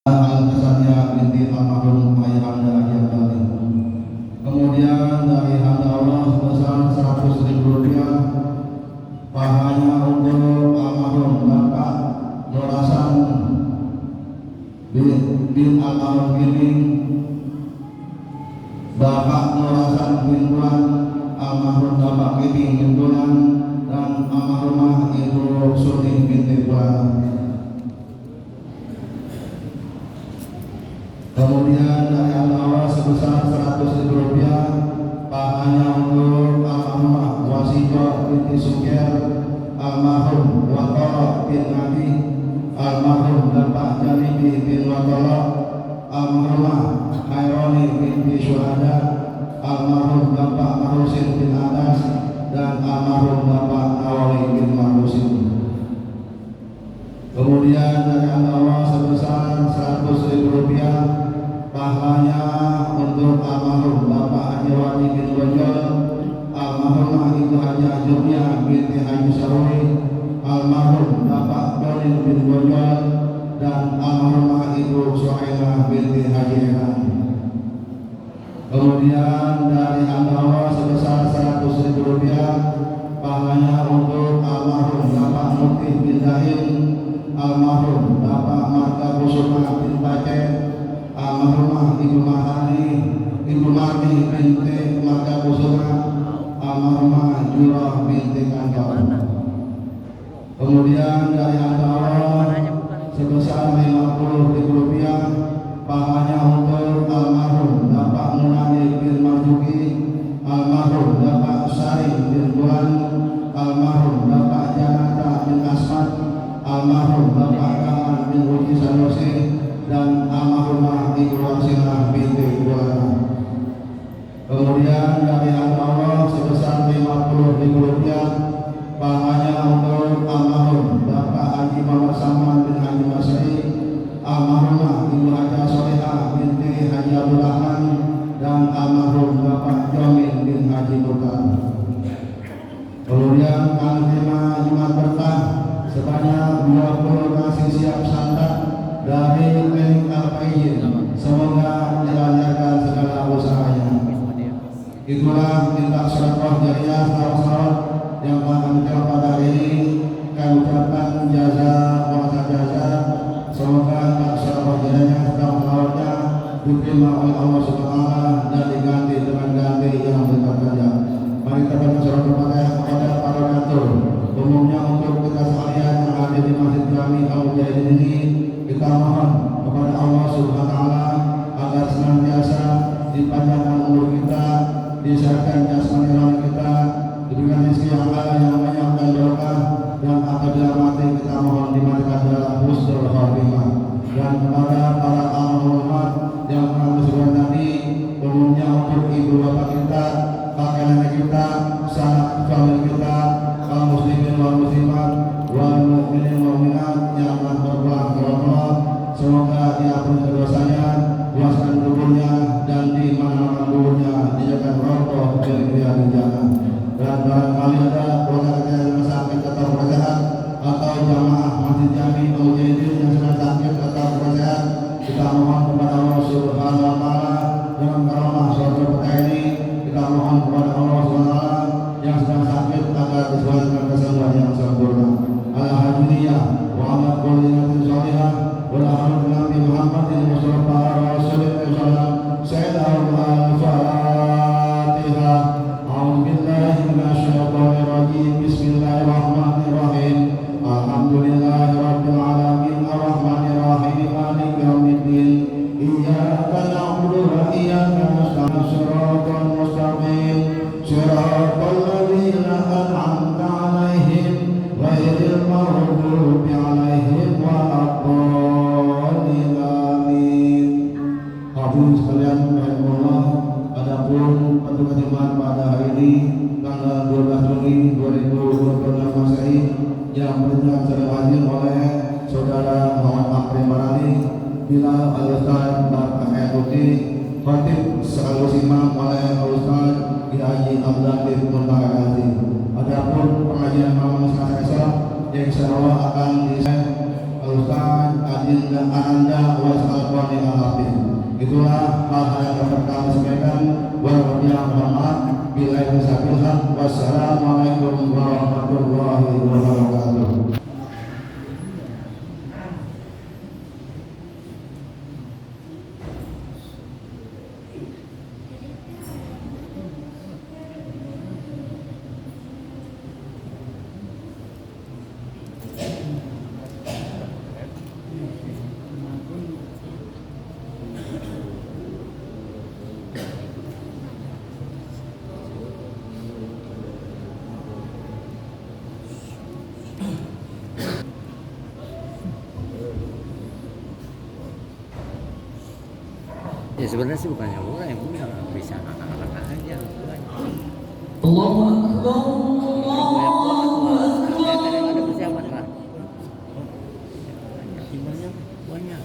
Al-Hasaniyah binti almarhum Ayahanda Ayah. Kemudian dari hamba Allah sebesar 100.000 rupiah pahalanya untuk almarhum Bapak Nur Hasan bin almarhum Giling, Bapak Nur Hasan bin Bulan, almarhum Bapak Giling bin Bulan, dan almarhumah Ibu Surti binti Bulan. Kemudian dari Allah sebesar 100.000 rupiah pahalanya untuk almarhumah Wasito binti Sukir, almarhum Watoro bin Nabi, almarhum Bapak Jalibi bin Watoro, almarhumah Khaironi binti Syuhada, almarhum Bapak Marusin bin Adas, dan almarhum Bapak Nawawi bin Marusin. Kemudian dari Allah sebesar 100.000 rupiah pahalanya untuk almarhum Bapak Haji Wadi bin Wajal, almarhumah Ibu Haji Ajurnya binti Haji Sarwi, almarhum Bapak Dolin bin Wajal, dan almarhumah Ibu Suhaimah binti Haji Enan. Kemudian dari Allah sebesar 100.000 rupiah pahalanya untuk almarhum Bapak Mukti bin Dahil, almarhum Bapak Marta Kusuma bin Pacet, almarhumah Ibu Marti binti Marta Kusuma, almarhumah Jurah binti Kantor. Kemudian dari Allah sebesar 50.000 rupiah pahalanya untuk almarhum Bapak Munani bin Marjuki, almarhum Bapak Sari bin Bulan, almarhum Bapak Janata bin Asmat, almarhum Bapak Kaman bin Uji Sanusi, dan almarhumah Ibu Warsinah binti Bulan. Kemudian dari Allah sebesar 50.000 rupiah pahalanya untuk almarhum Bapak Haji Muhammad Saman bin Haji Masri, almarhumah Ibu Haji Solehah binti Haji Abdul Rahman, dan almarhum Bapak Jomin bin Haji Bukan. Kemudian kami terima Jumat berkah sebanyak 20 nasi siap santap dari Klinik Al-Faizin. Semoga dilancarkan segala usahanya. Itulah minta sedekah jariah salawat yang telah kami ucapkan pada hari ini. Kami ucapkan jaza wa jaza. Semoga sedekah jariahnya dan salawatnya diterima oleh Allah Subhanahu wa taala dan diganti dengan ganti yang berkah. Mari kita bersorak kepada para donatur. Umumnya untuk kita sekalian yang ada di Masjid Jami Al-Mujahidin ini, kita mohon kepada Allah Subhanahu wa taala agar senantiasa dipanjangkan umur kita, disehatkan jasmani rohani kita, diberikan rezeki yang halal yang banyak dan berkah, dan apabila mati kita mohon dimatikan dalam husnul khatimah. Dan kepada para almarhum yang kami sebutkan tadi, umumnya untuk ibu bapak kita, kakek nenek kita, sanak famili kita, kaum muslimin wal muslimat, wal mukminin wal mukminat yang telah berpulang ke Allah, semoga diampuni dosanya, luaskan kuburnya, dan di mana-mana kuburnya dijadikan roboh dari di jannah. Dan barangkali ada keluarga kita yang sakit atau bersehat, atau jamaah Masjid Jami Al-Mujahidin yang sedang sakit atau bersehat, kita mohon kepada Allah Subhanahu wa taala dengan karamah suatu petang ini, kita mohon kepada Allah Subhanahu wa taala yang sedang sakit agar disebabkan kesembuhan yang sempurna. Alhamdulillah wa ala kulli ni'matin shalihah wa la hamdu nabi Muhammadin Mustafa Rasulullah sallallahu alaihi Al-Fatihah. A'udzu billahi minasyaitonir rajim. Bismillahirrahmanirrahim. Alhamdulillahirabbil alamin arrahmanir rahim maliki yaumiddin. Iyyaka na'budu wa iyyaka nasta'in. Shiratal mustaqim. Shiratal ladzina an'amta 'alaihim ghairil maghdubi 'alaihim waladdallin. Amin. Hadirin sekalian rahimakumullah, adapun petugas Jumat pada hari ini tanggal 12 Juni 2026 Masehi yang berjalan secara hadir oleh Saudara Muhammad Akrim Barani, Bilal Al-Ustaz Bapak Ekuti, Khatib sekaligus imam oleh Al-Ustaz Haji Abdul Latif Muntaha Gazi. Adapun pengajian malam esok yang insyaallah akan Ustaz Adinda Ananda was Alwani Al-Habib. Itulah hal-hal yang dapat kami sampaikan. Wassalamualaikum warahmatullahi wabarakatuh. Ya sebenarnya sih bukannya murah, yang punya bisa anak-anak aja. Allahu Akbar, Allahu Akbar. Ada persiapan lah. Jumlahnya banyak.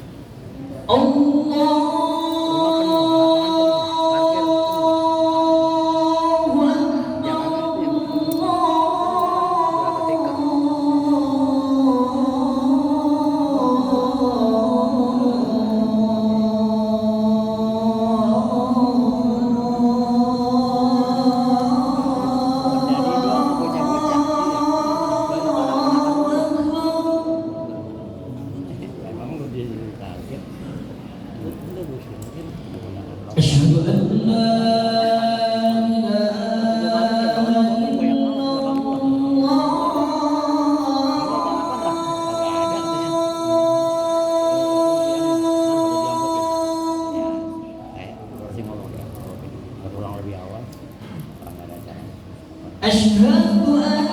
Asyhadu an la Asyhadu an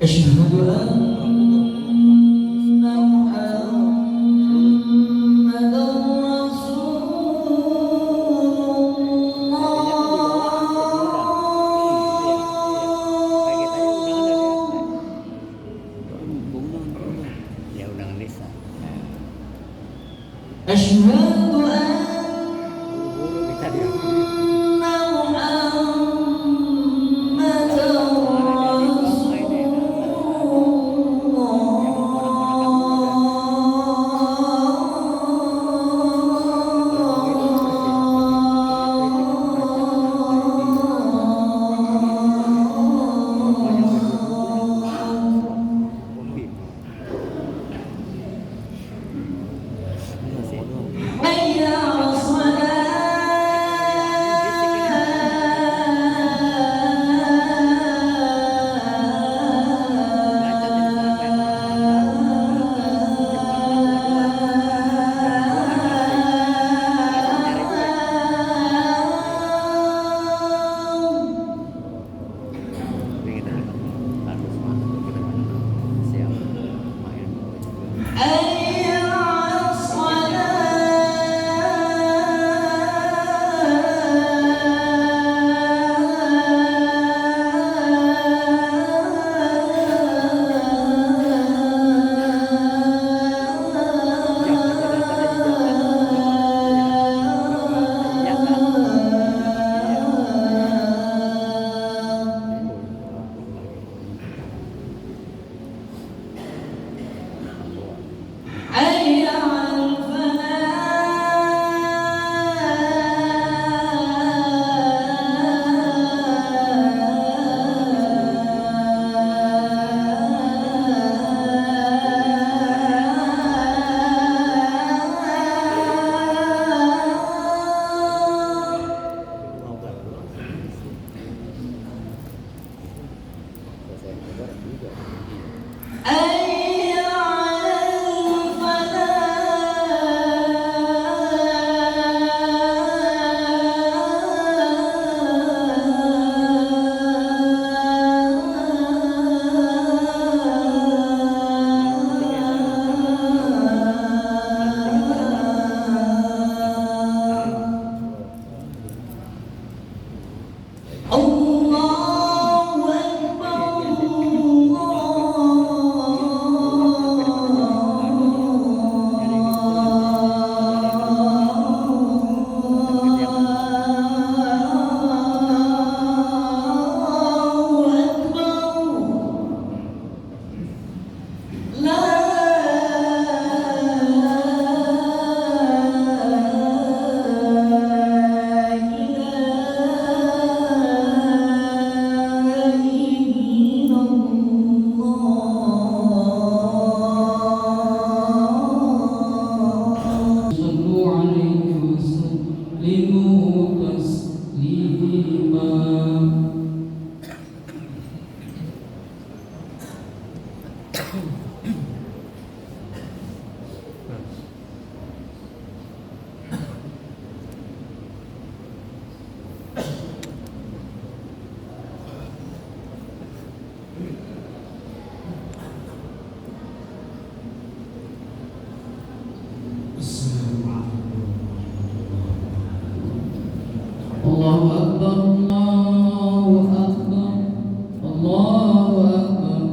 Asyhadu anna Muhammadar Ya undangan desa. Asyhadu Bisa dia. Hayya Allahu Akbar, Allahu Akbar, Allahu Akbar,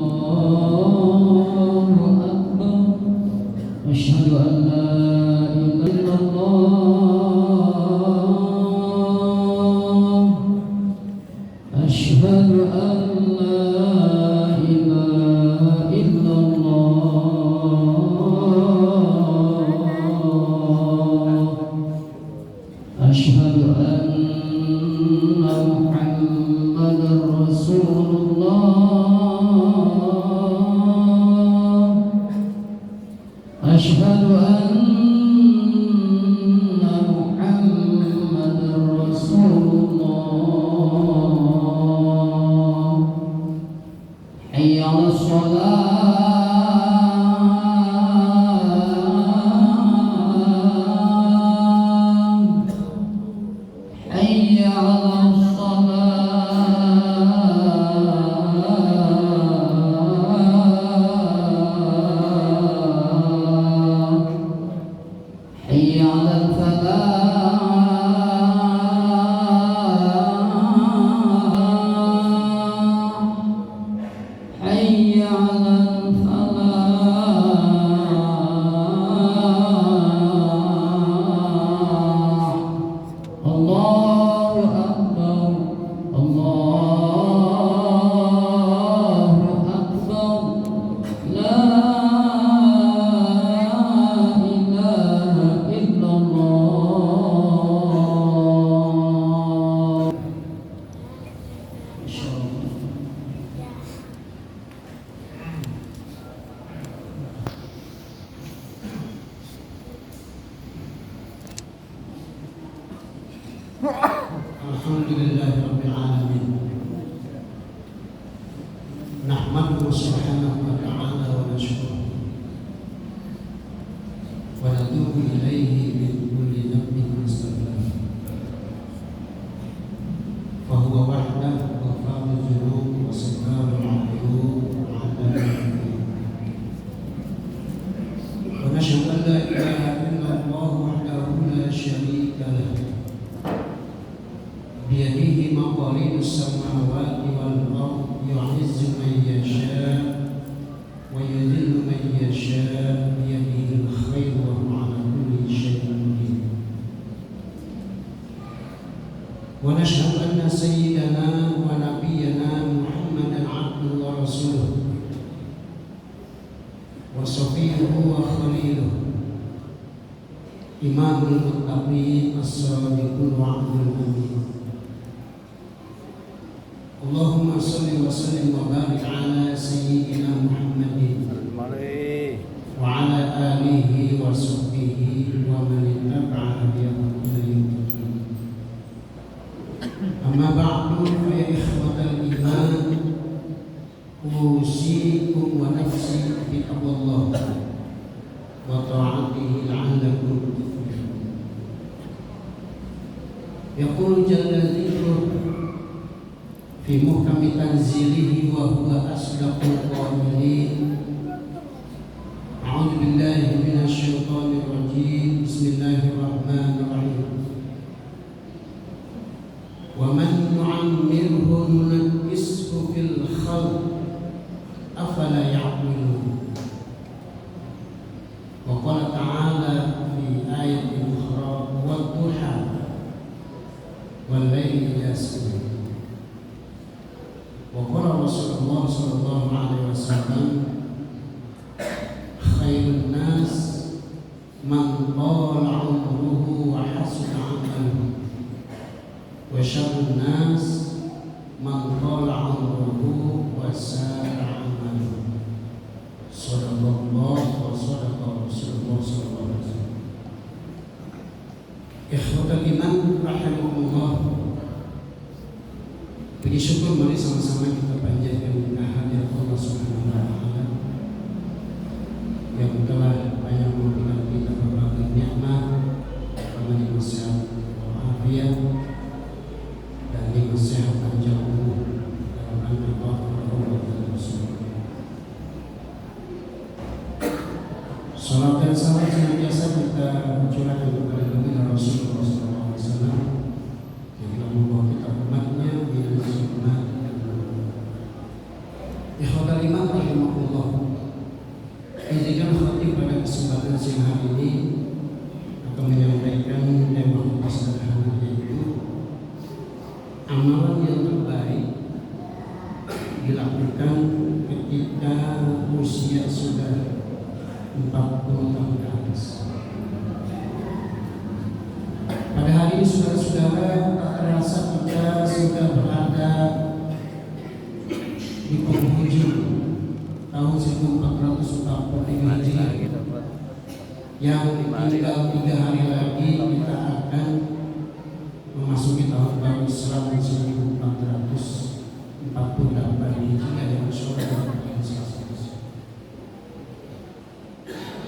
Allahu Akbar. Asyhadu an la ilaha illallah. Asyhadu an la ilaha illallah. Asyhadu anna Muhammadar Rasulullah. Asyhadu anna Muhammadar Rasulullah. Hayya 'alas shalah. Hayya 'alas salah. Hayya 'alal falah. Hayya 'alal falah. Allahu Akbar, Allahu Akbar. La ilaha illallah. Insyaallah. Alhamdulillahi Rabbil Alamin. Nahmaduhu subhanahu wa ta'ala wa nashkuruhu wa natubu ilayhi min kulli dhanbin wastaghfir. Fa huwa wahdahu ghaffarul dhunub wa sattarul 'uyub 'ala wa nashhadu an la ilaha illallah wahdahu la sharika lahu biyadihi maqalidus samawati wal ardi yu'izzu man yasha wa yudhillu man yasha biyadihi al-khair wa huwa 'ala kulli shay'in qadir. Wa nashhadu anna sayyidana wa nabiyyana Muhammadan 'abduhu wa rasuluhu wa safiyyuhu wa khaliluhu imamul muttaqin as-sadiqul wa'dul amin. Allahumma salli wa sallim wa barik ala sayyidina Muhammadin wa ala alihi wa sahbihi wa man ittaba'a hadiyahu ila yaumil din. Amma ba'du fa ya ikhwatal iman, usikum wa nafsi bi taqwallah wa ta'atihi la'allakum tuflihun. Yaqulu jalla dzikruhu fi muhkami tanzilihi wa huwa asdaqul qa'ilin. A'udzu billahi minasy syaithanir rajim. Bismillahirrahmanirrahim. Wa man nu'ammirhu nunakkishu fil khalq afala ya'qilun. Wa qala ta'ala fi ayatin ukhra wad-duha wal layli idha saja. Wa qala Rasulullah sallallahu alaihi wasallam khairun nas man tala umruhu wa hasuna amaluhu wa syarrun nas man tala umruhu wa sa'a amaluhu. Shadaqallah wa shadaqa Rasulullah sallallahu alaihi wasallam. Ikhwatal iman rahimakumullah. Puji syukur mari sama-sama kita panjatkan kehadirat Allah Subhanahu wa taala yang telah banyak memberikan kita berbagai nikmat, nikmat sehat walafiat dan nikmat sehat panjang umur dalam nama Allah dan Rasul. Salam dan salam senantiasa kita curahkan kepada Nabi Rasulullah SAW tahun ke atas. Pada hari ini saudara-saudara, tak terasa kita sudah berada di penghujung tahun 1445 Hijriah, yang tinggal 3 hari lagi kita akan memasuki tahun baru Islam 1448 Hijriah yang insyaallah akan selesai.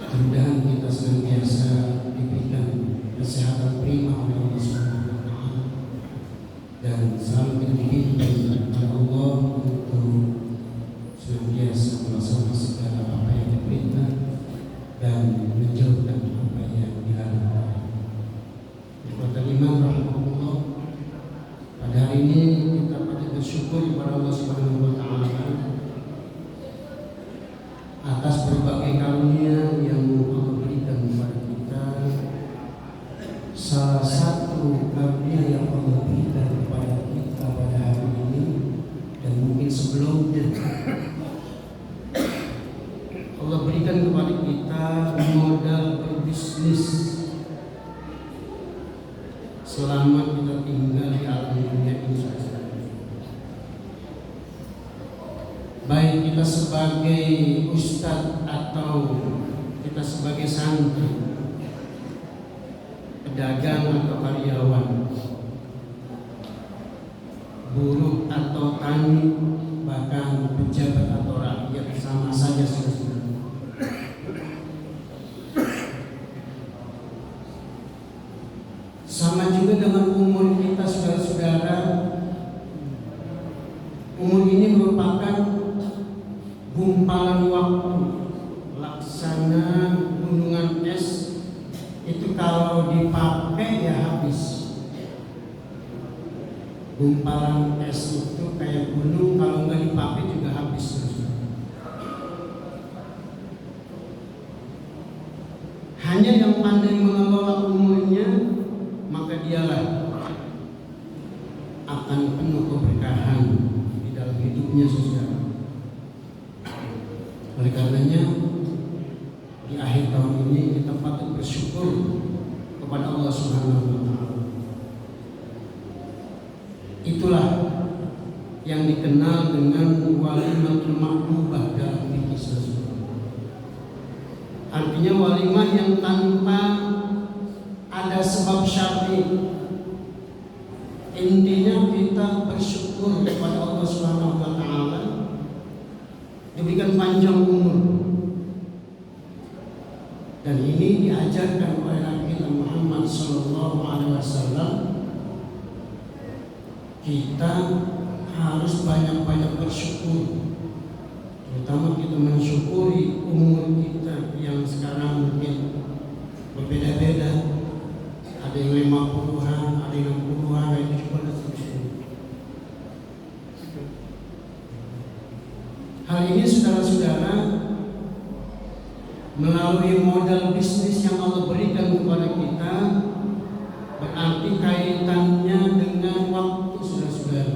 Mudah-mudahan kita senantiasa diberikan kesehatan prima oleh Allah Subhanahu wa taala dan selalu dibimbing oleh Allah untuk senantiasa melaksanakan segala apa yang diperintah dan menjauhkan apa yang dilarang. Ikhwatal iman rahimahullah, pada hari ini kita patut bersyukur kepada Allah Subhanahu wa taala atas berbagai karunia yang Allah berikan kepada kita. Salah satu karunia yang Allah berikan kepada kita pada hari ini dan mungkin sebelumnya, Allah berikan kepada kita modal berbisnis selama kita tinggal di alam dunia ini. Baik kita sebagai ustadz atau kita sebagai santri, pedagang atau karyawan, buruh atau tani, bahkan pejabat atau rakyat, sama saja saudara. Sama juga dengan umur kita saudara-saudara. Umur ini merupakan gumpalan waktu, laksana gunungan es. Itu kalau dipakai ya habis. Gumpalan es itu kayak gunung, kalau nggak dipakai juga habis. Hanya yang pandai mengelola umurnya, maka dialah akan penuh keberkahan di dalam hidupnya saudara. Oleh karenanya di akhir tahun ini kita patut bersyukur kepada Allah Subhanahu wa taala. Itulah yang dikenal dengan walimatul ma'rubah dalam fikih saudara. Artinya walimah yang tanpa ada sebab syar'i. Intinya kita bersyukur kepada Allah Subhanahu wa taala diberikan panjang umur. Dan ini diajarkan oleh Nabi kita Muhammad sallallahu alaihi wasallam. Kita harus banyak-banyak bersyukur. Terutama kita mensyukuri umur kita yang sekarang mungkin berbeda-beda. Ada yang 50-an, ada yang 60-an, ada yang 70-an dan seterusnya. Hal ini saudara-saudara melalui modal bisnis yang Allah berikan kepada kita, berarti kaitannya dengan waktu saudara-saudara.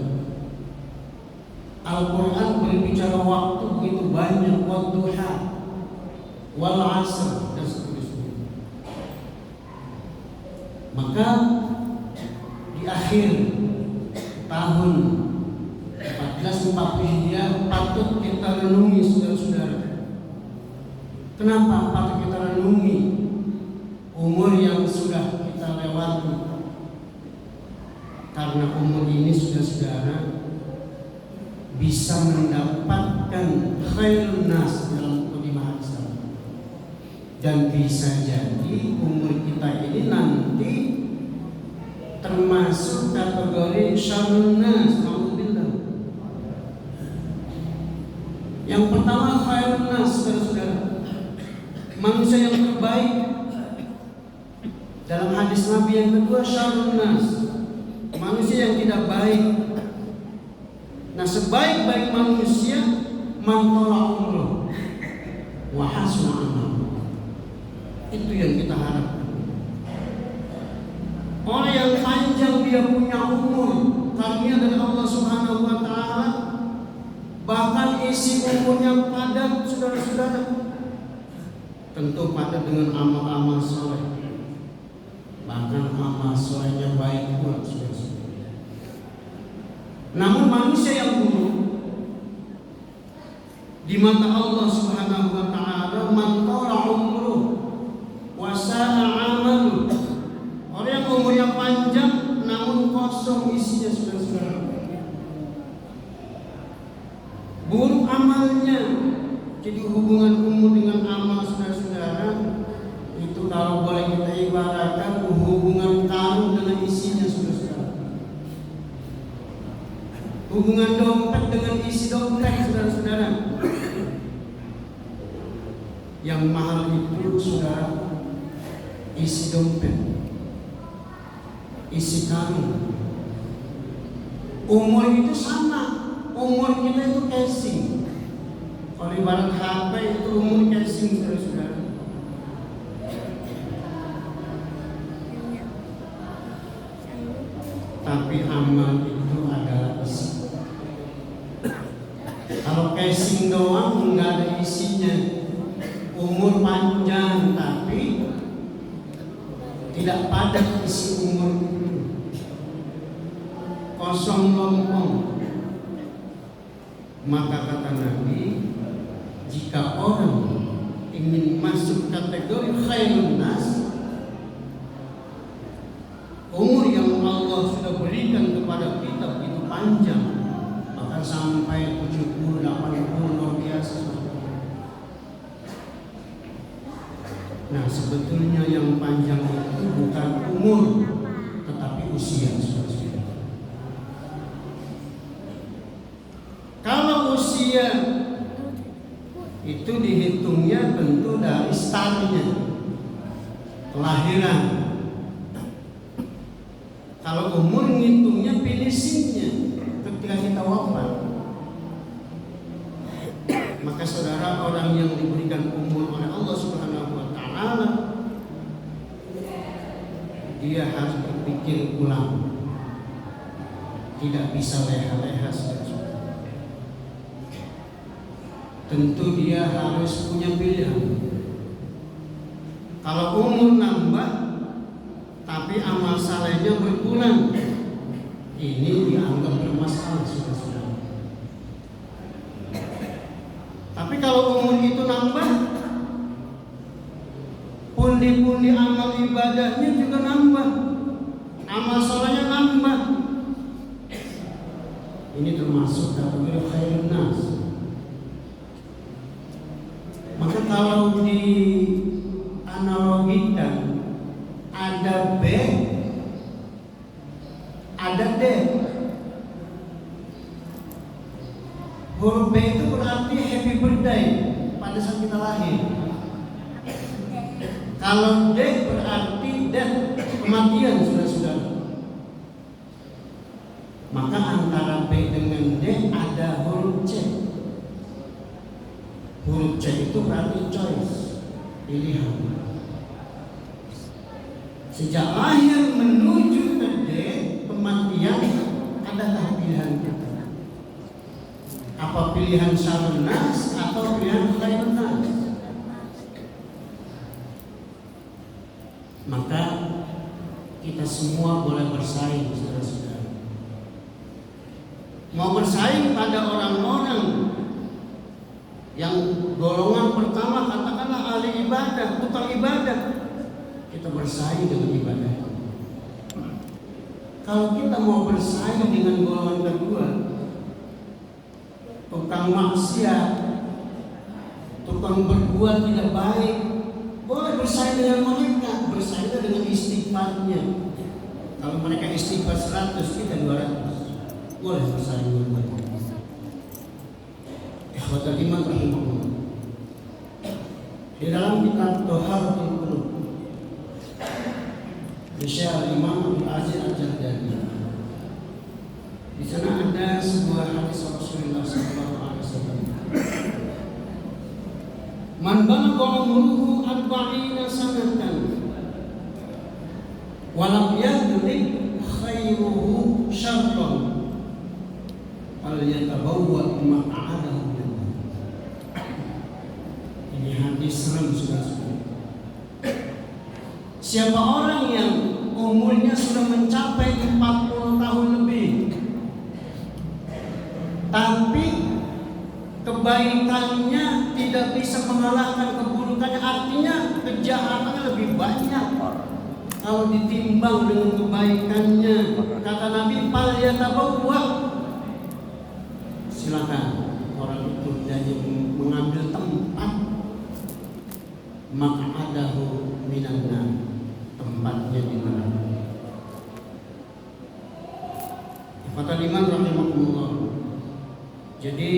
Al-Quran berbicara waktu begitu banyak, wadduha, wal asr dan seterusnya. Maka di akhir tahun 1440 Hijriah patut kita renungi saudara-saudara. Kenapa patut kita renungi umur yang sudah kita lewati? Karena umur ini saudara-saudara bisa mendapatkan khairun nas dalam kalimat Islam. Dan bisa jadi umur kita ini nanti termasuk kategori syarrun nas. Alhamdulillah. Yang pertama khairun nas saudara-saudara, manusia yang terbaik. Dalam hadis Nabi yang kedua syarrun nas, manusia yang tidak baik. Nah, sebaik-baik manusia man tala umruh wa hasuna amaluh. Itu yang kita harapkan. Orang yang panjang dia punya umur, karunia dari Allah Subhanahu wa taala, bahkan isi umurnya padat saudara-saudara. tentu pada dengan amal-amal soleh, bahkan amal solehnya baik pula sudah. Namun manusia yang buruk di mata Allah Subhanahu wa taala, man tala umruh wa sa'a amaluh, orang yang umurnya panjang namun kosong isinya, saudara-saudara. Buruk amalnya. Jadi hubungan umur dengan amal, saudara-saudara, itu kalau boleh kita ibaratkan hubungan karung dengan isinya, saudara-saudara. Hubungan dompet dengan isi dompet, saudara-saudara. Yang mahal itu, saudara, isi dompet, isi karung. Umur itu sama. Umur kita itu casing. Kalau ibarat HP itu umur casing, saudara-saudara. Tapi amal itu adalah isi. Kalau casing doang nggak ada isinya, umur panjang tapi tidak padat isi umur itu, kosong lompong. Maka kata Nabi, jika orang ingin masuk kategori khairun nas, umur yang Allah sudah berikan kepada kita itu panjang, bahkan sampai 70, 80, luar biasa. Nah, sebetulnya yang panjang itu bukan umur, tetapi usia. Kalau usia itu dihitungnya tentu dari startnya, kelahiran. Kalau umur ngitungnya finishingnya, ketika kita wafat. Maka saudara, orang yang diberikan umur oleh Allah Subhanahu wa taala, dia harus berpikir ulang, tidak bisa leha-leha. Tentu dia harus punya pilihan. Kalau umur nambah tapi amal salehnya berkurang, ini dianggap bermasalah, saudara-saudara. Tapi kalau umur itu nambah, pundi-pundi amal ibadahnya juga nambah, amal salehnya nambah, ini termasuk kategori khairun nas. Maka kalau di analogikan, ada B, ada D. Huruf B itu berarti happy birthday pada saat kita lahir. Kalau D berarti death, kematian, saudara-saudara. Maka antara B dengan D ada huruf C. Huruf C itu berarti choice, pilihan. Sejak lahir menuju ke D, kematian, adakah pilihan kita? Apa pilihan syarrun nas atau pilihan khairun nas? Maka kita semua boleh bersaing, saudara-saudara. Mau bersaing pada orang-orang yang golongan pertama, katakanlah ahli ibadah, tukang ibadah, kita bersaing dengan ibadah. Kalau kita mau bersaing dengan golongan kedua, tukang maksiat, tukang berbuat tidak baik, boleh bersaing dengan mereka, bersaing dengan istighfarnya. Kalau mereka istighfar 100, kita 200, boleh bersaing dengan mereka. Ikhwatul iman rahimahullah. Di dalam kitab Thaharatul Qulub, Syekh Imam Abdul Aziz Al-Jardani, di sana ada sebuah hadis Rasulullah SAW. Man balagha umruhu 40 sanatan wa lam yadrik khairuhu syarran fal yatabawwa maq'adahu. Ini hadis serem, saudara. Siapa orang yang umurnya sudah mencapai 40 tahun lebih, tapi kebaikannya tidak bisa mengalahkan keburukannya, artinya kejahatannya lebih banyak kalau ditimbang dengan kebaikannya. Kata Nabi, "Falyatabawwa." Silakan orang itu jadi mengambil tempat maq'adahu minan nar, tempatnya di neraka. Kata Iman rahimahullah. Jadi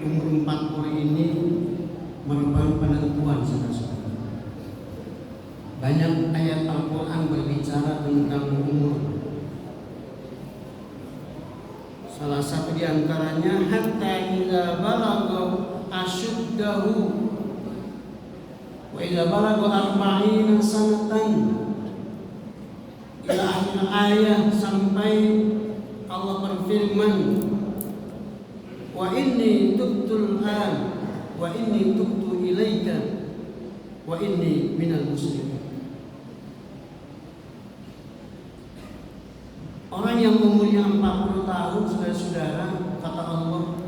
umur 40 ini merupakan penentuan, saudara-saudara. Banyak ayat Al-Quran berbicara tentang umur. Salah satu di antaranya, hatta idza balagha asyuddahu wa idza balagha 40 sanatan, ila akhir ayat, sampai Allah berfirman, wa inni tubtul an wa inni tubtu ilaika wa inni minal muslimin. Orang yang umurnya 40 tahun, saudara-saudara, kata Allah,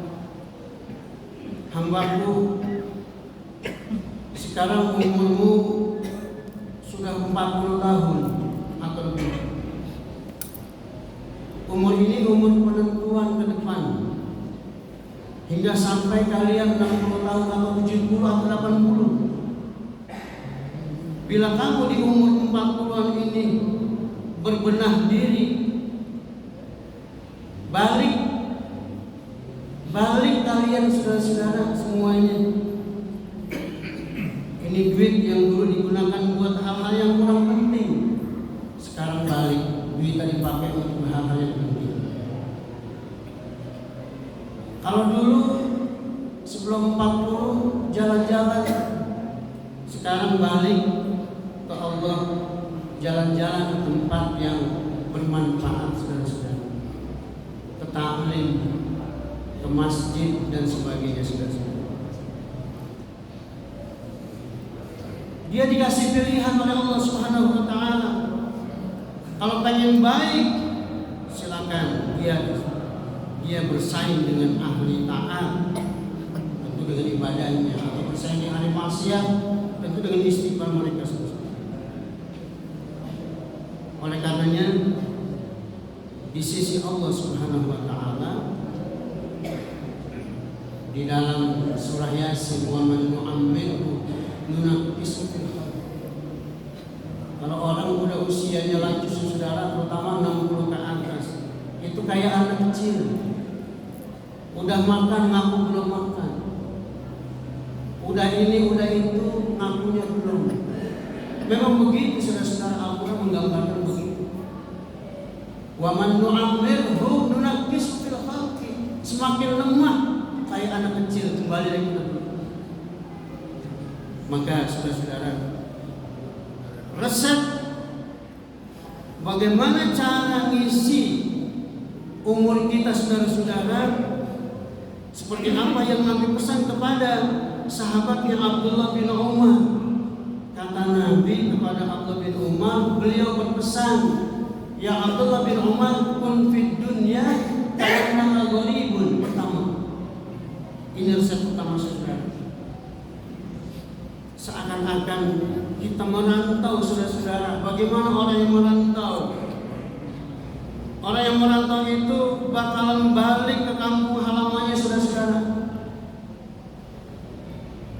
hambaku, sekarang umurmu sudah 40 tahun atau lebih. Umur ini umur penentuan ke depan, hingga sampai kalian 60 tahun atau 70 atau 80. Bila kamu di umur 40-an ini berbenah diri, balik kalian, saudara-saudara semuanya. Ini duit yang dulu digunakan buat hal-hal yang kurang penting, sekarang balik, duitnya dipakai untuk hal-hal yang penting. Kalau dulu sebelum 40 jalan-jalan, sekarang balik ke Allah, jalan-jalan ke tempat yang bermanfaat, saudara-saudara, ke ta'lim, ke masjid dan sebagainya, saudara-saudara. Dia dikasih pilihan oleh Allah Subhanahu wa taala. Kalau pengen baik, silakan dia bersaing dengan ahli taat, tentu dengan ibadahnya, atau bersaing dengan ahli maksiat, tentu dengan istighfar mereka. Oleh karenanya, di sisi Allah Subhanahu wa taala, di dalam surah Yasin, wa man nu'ammirhu nunaqqisu fil khalq. Kalau orang udah usianya lanjut, saudara, terutama 60 ke atas, itu kayak anak kecil. Udah makan ngaku belum makan, udah ini udah itu ngakunya belum. Memang begitu, saudara-saudara, Al-Quran menggambarkan begitu. Wa man nu'ammirhu nunaqqisu fil khalq. Semakin lemah kayak anak kecil, kembali lagi ke dulu. Maka saudara-saudara, resep bagaimana cara ngisi umur kita, saudara-saudara, seperti apa yang Nabi pesan kepada sahabatnya Abdullah bin Umar. Kata Nabi kepada Abdullah bin Umar, beliau berpesan, ya Abdullah bin Umar, kun fid dunya ka'annaka gharibun. Pertama, ini resep pertama, saudara. Seakan-akan kita merantau, saudara-saudara. Bagaimana orang yang merantau? Orang yang merantau itu bakalan balik ke kampung halamannya, saudara-saudara.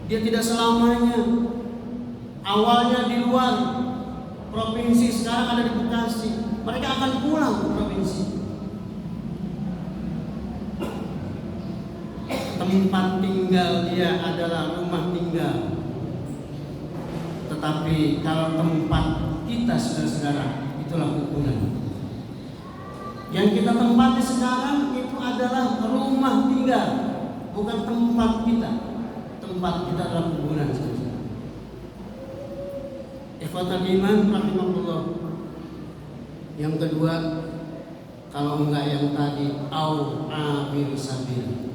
Dia tidak selamanya. Awalnya di luar provinsi, sekarang ada di Bekasi. Mereka akan pulang ke provinsi. Tempat tinggal dia adalah rumah tinggal. Tetapi kalau tempat kita, saudara-saudara, itulah kuburan. Yang kita tempati sekarang itu adalah rumah tinggal, bukan tempat kita. Tempat kita adalah kuburan, saudara. Ikhwatul iman rahimahullah. Yang kedua, kalau enggak yang tadi, au abir sabil.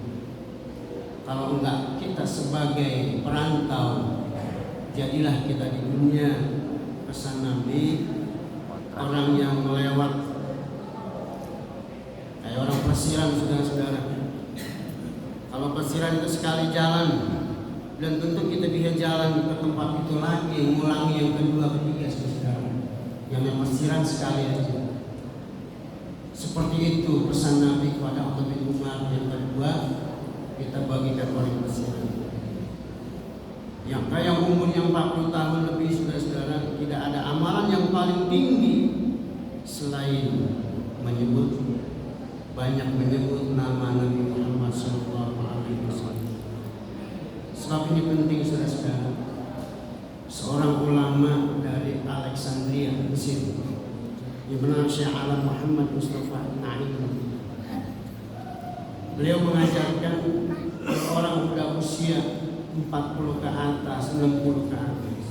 Kalau enggak kita sebagai perantau, jadilah kita di dunia pesan Nabi, orang yang melewat kayak orang pelesiran, saudara-saudara. Kalau pelesiran itu sekali jalan, dan tentu kita bisa jalan ke tempat itu lagi, mengulangi yang kedua, ketiga, saudara. Yang pelesiran sekali aja. Seperti itu pesan Nabi kepada Abdullah bin Umar. Yang kedua, kita bagikan orang pelesiran. Yang kayak umurnya 40 tahun lebih, saudara-saudara, tidak ada amalan yang paling tinggi selain banyak menyebut nama Nabi Muhammad SAW. Sebab ini penting, saudara-saudara. Seorang ulama dari Alexandria, Mesir, yang bernama Syekh Alam Muhammad Mustafa Naim. Beliau mengajarkan orang sudah usia 40 ke atas, 60 ke atas,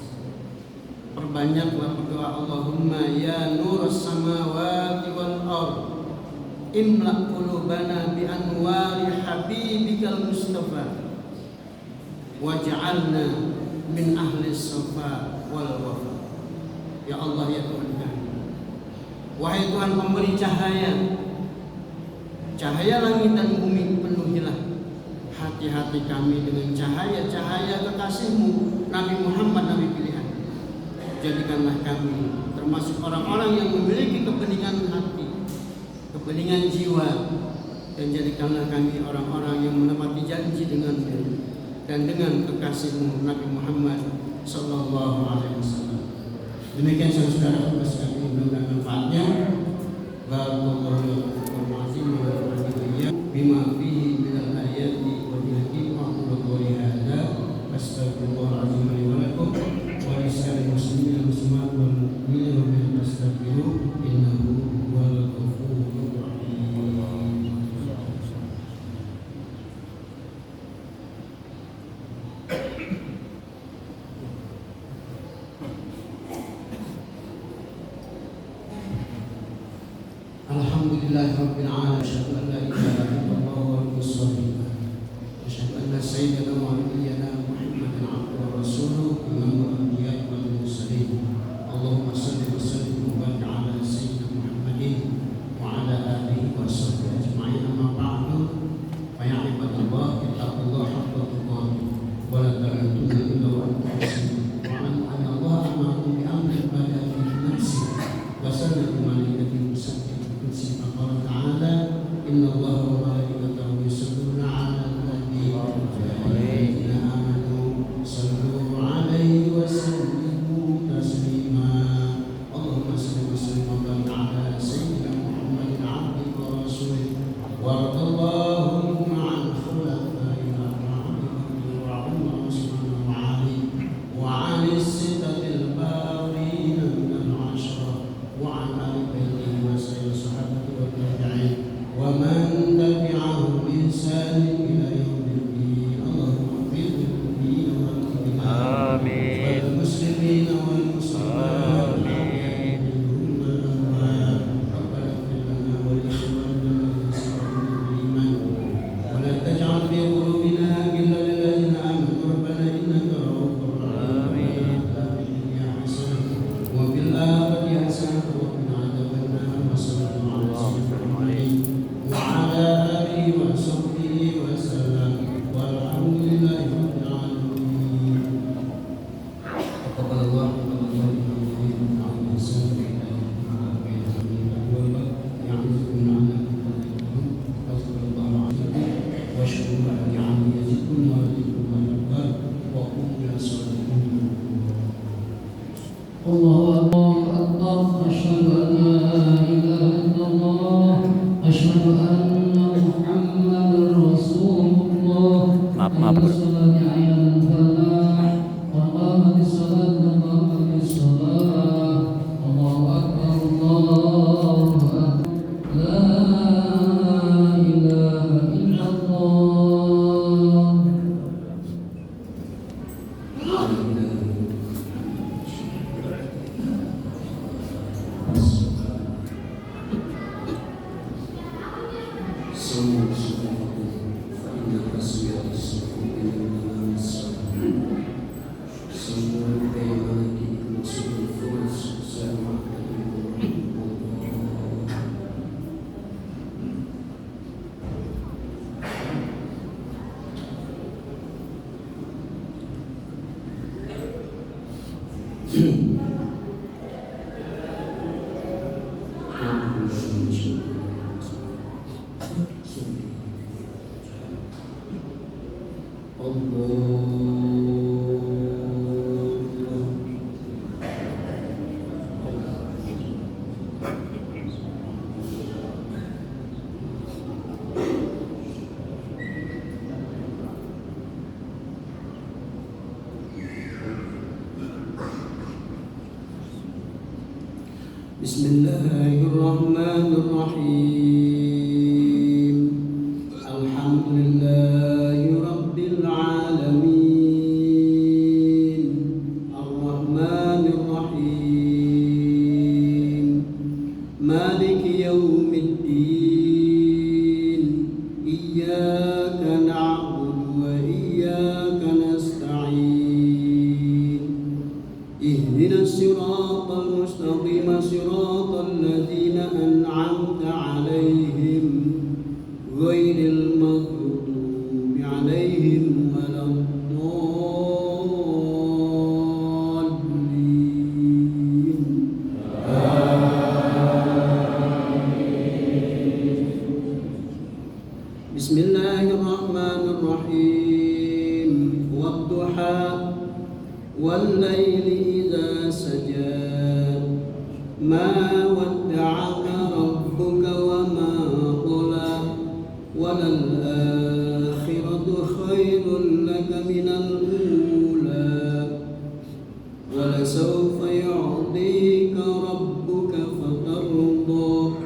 perbanyaklah berdoa, Allahumma ya nur samawati wal ard, imla qulubana bi anwari habibikal mustafa, waj'alna min ahli safa wal wafa. Ya Allah, ya Tuhan kami, wahai Tuhan pemberi cahaya, cahaya langit dan bumi, penuhilah hati-hati kami dengan cahaya-cahaya kekasih-Mu Nabi Muhammad, Nabi pilihan. Jadikanlah kami termasuk orang-orang yang memiliki kebeningan hati, kebeningan jiwa, dan jadikanlah kami orang-orang yang menepati janji dengan-Mu dan dengan kekasih-Mu Nabi Muhammad sallallahu alaihi wasallam. Demikian saudara-saudara, kami mudah manfaatnya. Barakallahu fiikum wa nafa'ana bima fihi minal ayati wal hikmah. Aqulu qawli hadza astaghfirullahalazim li wa lakum wa lisa'il muslimin wal muslimat wal mu'minina wa fastaghfiruhu innahu huwal ghafurur rahim. Alhamdulillahirabbil alamin. Asyhadu an la ilaha illallah wa asyhadu anna sayyidana wa nabiyyana Muhammadan abduhu wa rasuluhu imamul anbiya'i wal mursalin. Allahumma shalli wa sallim wa barik ala sayyidina Muhammadin wa ala alihi wa sahbihi ajma'in. Amma ba'du, fa ya ibadallah, ittaqullaha haqqa tuqatih wa la tamutunna illa wa antum muslimun. Wa anna Allah amarakum bi amrin bada'a fi nafsi wa sallama malaikatahu musabbih. Allah Ta'ala, Inna Allah wa malaikatahu yusalluna 'alan nabi ya ayyuhalladzina amanu sallu 'alaihi wa sallimu taslima. Allahumma Bismillahirrahmanirrahim. Alhamdulillahi rabbil alamin. Ar-Rahmanir Rahim. Maliki yaumiddin. Iyyaka na'budu wa iyyaka nasta'in. Ihdinas siratal mustaqim, siratal ladzina an'amta 'alaihim ghairil maghdubi 'alaihim waladdallin. Bismillahirrahmanirrahim. Wadduha wal-laili idza saja, ma wadda'aka rabbuka wa ma qala, walal akhiratu khairun laka minal ula, walasawfa yu'tika rabbuka fatarda,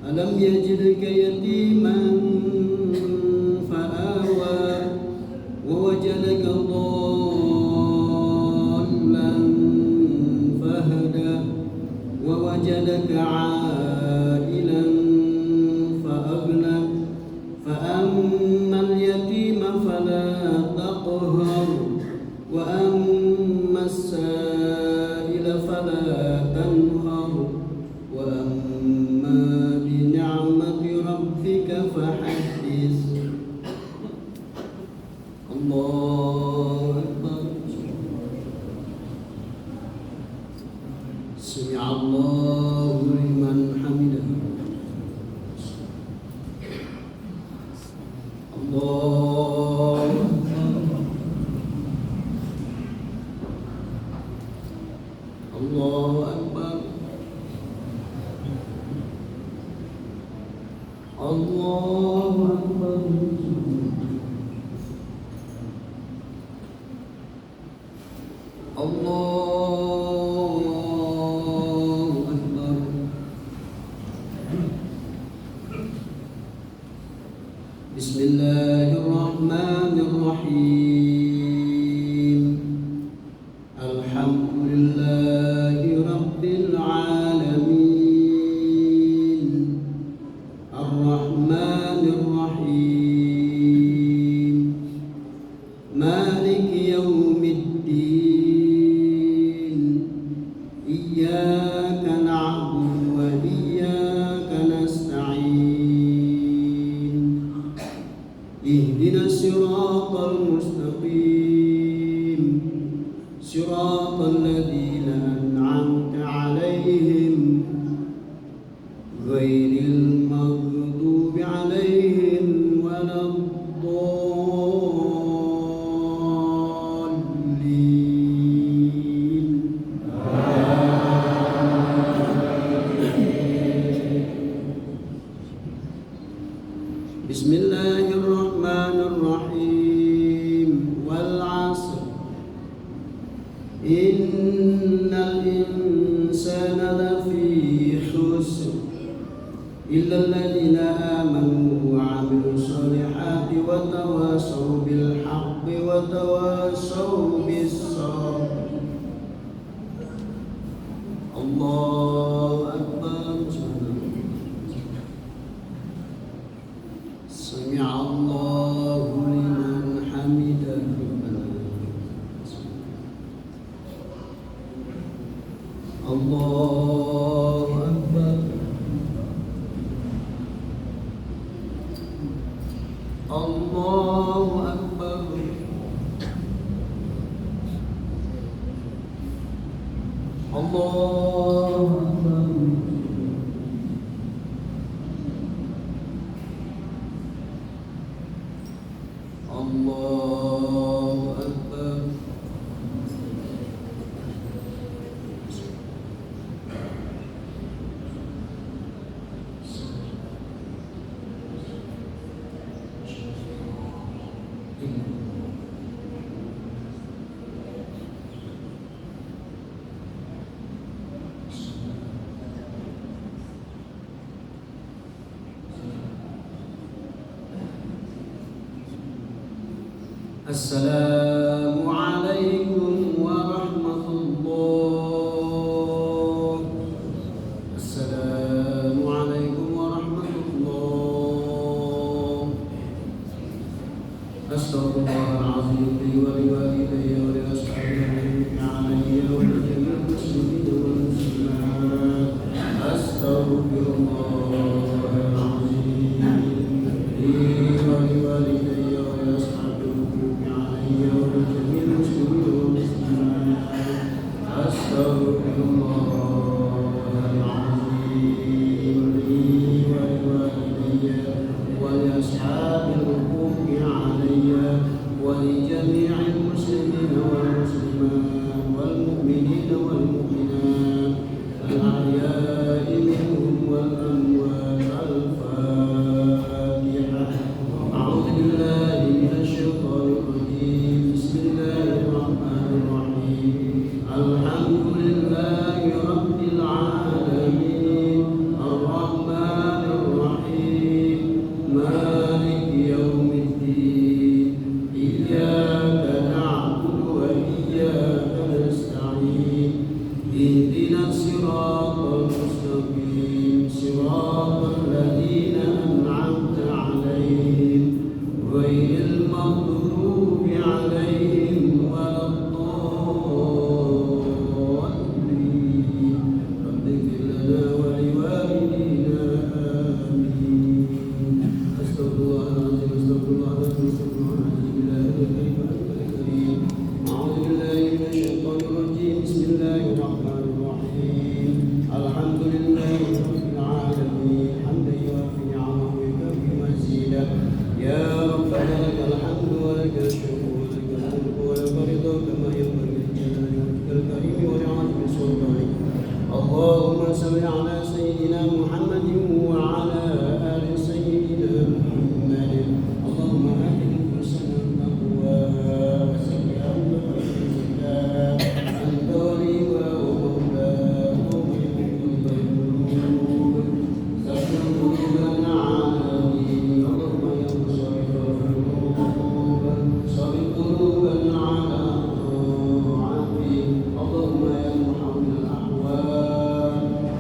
alam yajidka yatiman fa'awa, wa wajadaka ووجدك عائلا فأغنى فأما اليتيم فلا تقهر وأما السائل فلا تنهر وأما بنعمة ربك فحدث. الله أكبر. سمع الله لمن حمده. الله أكبر. الله أكبر. الله أكبر. Bismillahirrahmanirrahim. Alhamdulillahi rabbil alamin. Ar-Rahmanir Rahim. Maliki yaumiddin. Iyyaka na'budu wa iyyaka nasta'in. Ihdinas siratal mustaqim, siratal ladzina an'amta 'alaihim ghairil maghdubi 'alaihim waladdallin. Bismillahirrahmanirrahim. Wal 'asr. Innal insana lafi khusr illa alladhina amanu wa 'amilus solihati wa tawasaw bil haqqi wa tawasaw bis sabr. Allahu akbar. Sami'a Allahu liman hamidah. Allahu akbar. Allahu akbar. السلام عليكم ورحمة الله. السلام عليكم ورحمة الله. أستغفر الله العظيم لي ولوالدي ولأصحابي علي ولجميع المسلمين والمسلمات. أستغفر الله العظيم لي ولوالدي ولأصحابي علي ولجميع المسلمين والمسلمات. أستغفر الله العظيم لي ولوالدي ولأصحاب الحقوق علي ولجميع المسلمين والمسلمات والمؤمنين والمؤمنات الأحياء منهم والأموات. الفاتحة. أعوذ بالله من الشيطان الرجيم. بسم الله الرحمن الرحيم. الحمد لله رب العالمين الرحمن الرحيم مالك يوم الدين. إياك نعبد وإياك نستعين. اهدنا الصراط المستقيم صراط الذين أنعمت عليهم غير المغضوب عليهم ولا الضالين. رب اغفر لنا ولوالدينا آمين. أستغفر الله العظيم أستغفر الله العظيم أستغفر الله العظيم لا إله إلا هو الكريم. أعوذ بالله من الشيطان الرجيم. بسم الله الرحمن الرحيم. الحمد لله رب العالمين حمدا يوافي نعمه ويكافئ مزيدا. يا ربنا لك الحمد ولك الشكر ولك الملك ولك الرضا كما ينبغي لجلال وجهك الكريم ولعظيم سلطانك. اللهم صل على سيدنا محمد وعلى آل سيدنا محمد. اللهم آت نفوسنا تقواها وزكها أنت خير من زكاها أنت وليها ومولاها ومن القلوب. ثبت قلوبنا على دينك. اللهم يا مصرف القلوب صرف قلوبنا على طاعتك. اللهم يا محول الأحوال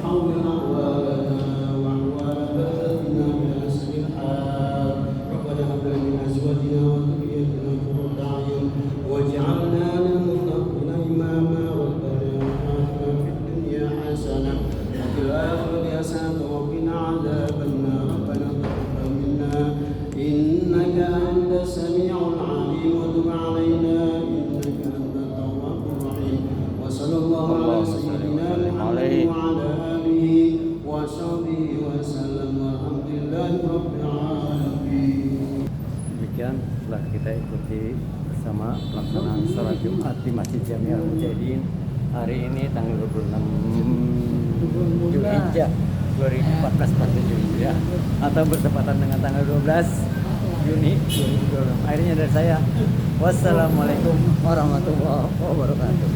حول أحوالنا وأحوال بلدنا بأحسن الحال. ربنا هب لنا من أزواجنا وذريتنا قرة أعين واجعلنا للمتقين إماما. ربنا آتنا في الدنيا حسنة وفي الآخرة حسنة وقنا عذاب النار. ربنا تقبل منا إنك أنت السميع العليم وتب علينا إنك أنت التواب الرحيم. وصلى الله على سيدنا محمد وعلى آله وصحبه وسلم والحمد لله رب العالمين. Demikian telah kita ikuti bersama pelaksanaan sholat Jumat di Masjid Jami'ah Mujahidin hari ini tanggal 26 Zulhijjah 2014 ya, atau bertepatan dengan tanggal 12 Juni 2026. Akhirnya dari saya, wassalamualaikum warahmatullahi wabarakatuh.